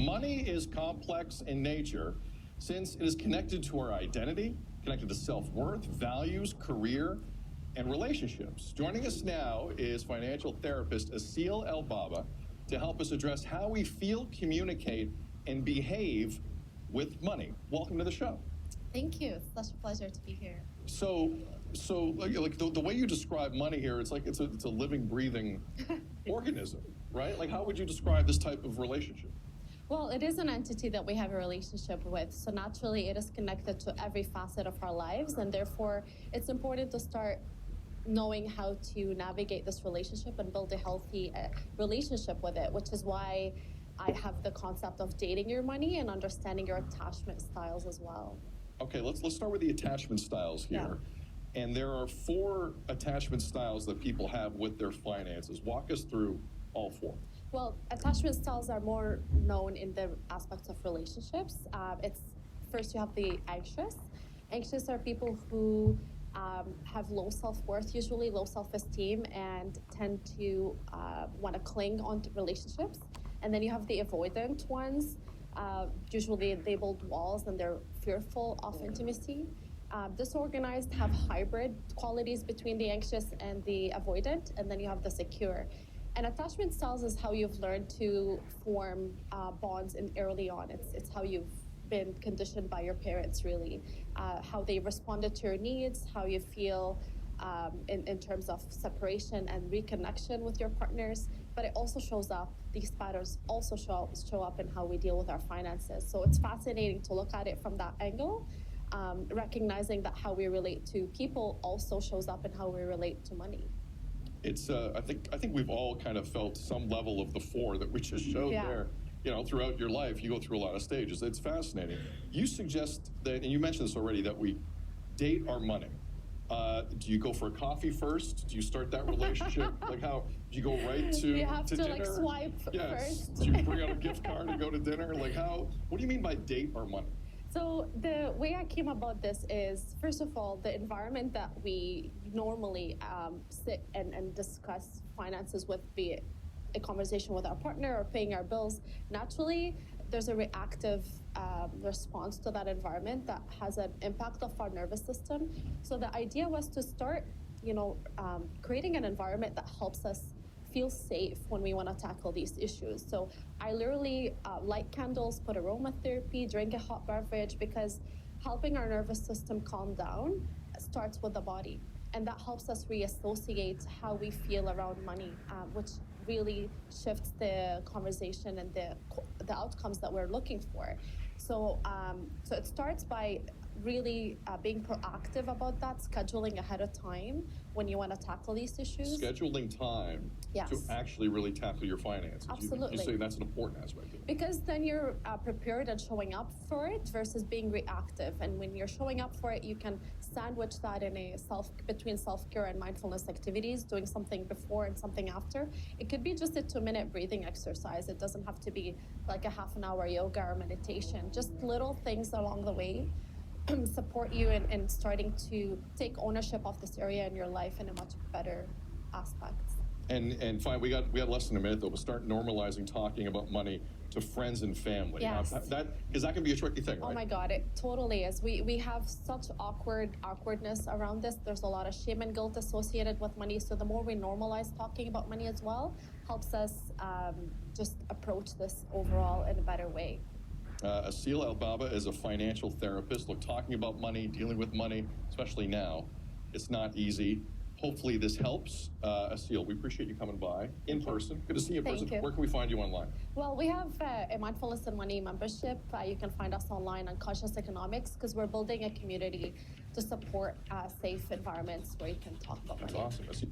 Money is complex in nature since it is connected to our identity, connected to self-worth, values, career, and relationships. Joining us now is financial therapist Aseel El-Baba to help us address how we feel, communicate, and behave with money. Welcome to the show. Thank you. It's such a pleasure to be here. So like the way you describe money here, it's like it's a living, breathing organism, right? Like, how would you describe this type of relationship? Well, it is an entity that we have a relationship with, so naturally it is connected to every facet of our lives, and therefore it's important to start knowing how to navigate this relationship and build a healthy relationship with it, which is why I have the concept of dating your money and understanding your attachment styles as well. Okay, let's start with the attachment styles here. Yeah. And there are 4 attachment styles that people have with their finances. Walk us through all 4. Well, attachment styles are more known in the aspects of relationships. It's first you have the anxious. Anxious are people who have low self-worth, usually low self-esteem, and tend to want to cling on to relationships. And then you have the avoidant ones. Usually they build walls and they're fearful of intimacy. Disorganized have hybrid qualities between the anxious and the avoidant, and then you have the secure. And attachment styles is how you've learned to form bonds early on. It's how you've been conditioned by your parents, really. How they responded to your needs, how you feel in terms of separation and reconnection with your partners. But it also shows up, these patterns also show up in how we deal with our finances. So it's fascinating to look at it from that angle, recognizing that how we relate to people also shows up in how we relate to money. It's I think we've all kind of felt some level of the 4 that we just showed there. You know, throughout your life, you go through a lot of stages. It's fascinating. You suggest that, and you mentioned this already, that we date our money. Do you go for a coffee first? Do you start that relationship? Like, how do you go right to You have to dinner? like swipe first. Do you bring out a gift card and go to dinner? Like, what do you mean by date our money? So the way I came about this is, first of all, the environment that we normally sit and discuss finances with, be it a conversation with our partner or paying our bills, naturally there's a reactive response to that environment that has an impact of our nervous system. So the idea was to start, creating an environment that helps us feel safe when we want to tackle these issues. So I literally light candles, put aromatherapy, drink a hot beverage, because helping our nervous system calm down starts with the body. And that helps us reassociate how we feel around money, which really shifts the conversation and the outcomes that we're looking for. So it starts by really being proactive about that, scheduling ahead of time when you want to tackle these issues. Scheduling time to actually really tackle your finances. Absolutely. You say that's an important aspect of it. Because then you're prepared and showing up for it versus being reactive. And when you're showing up for it, you can sandwich that in between self-care and mindfulness activities, doing something before and something after. It could be just a 2-minute breathing exercise. It doesn't have to be like a half an hour yoga or meditation. Just little things along the way support you in starting to take ownership of this area in your life in a much better aspect. And fine, we got less than a minute though, but start normalizing talking about money to friends and family. Yes. Because that can be a tricky thing, right? Oh my God, it totally is. We have such awkwardness around this. There's a lot of shame and guilt associated with money. So the more we normalize talking about money as well, helps us just approach this overall in a better way. Aseel El-Baba is a financial therapist. Look, talking about money, dealing with money, especially now, it's not easy. Hopefully this helps. Aseel, we appreciate you coming by in person. Good to see you in person. Thank you. Where can we find you online? Well, we have a Mindfulness and Money membership. You can find us online on Conscious Economics, because we're building a community to support safe environments where you can talk about money. That's awesome.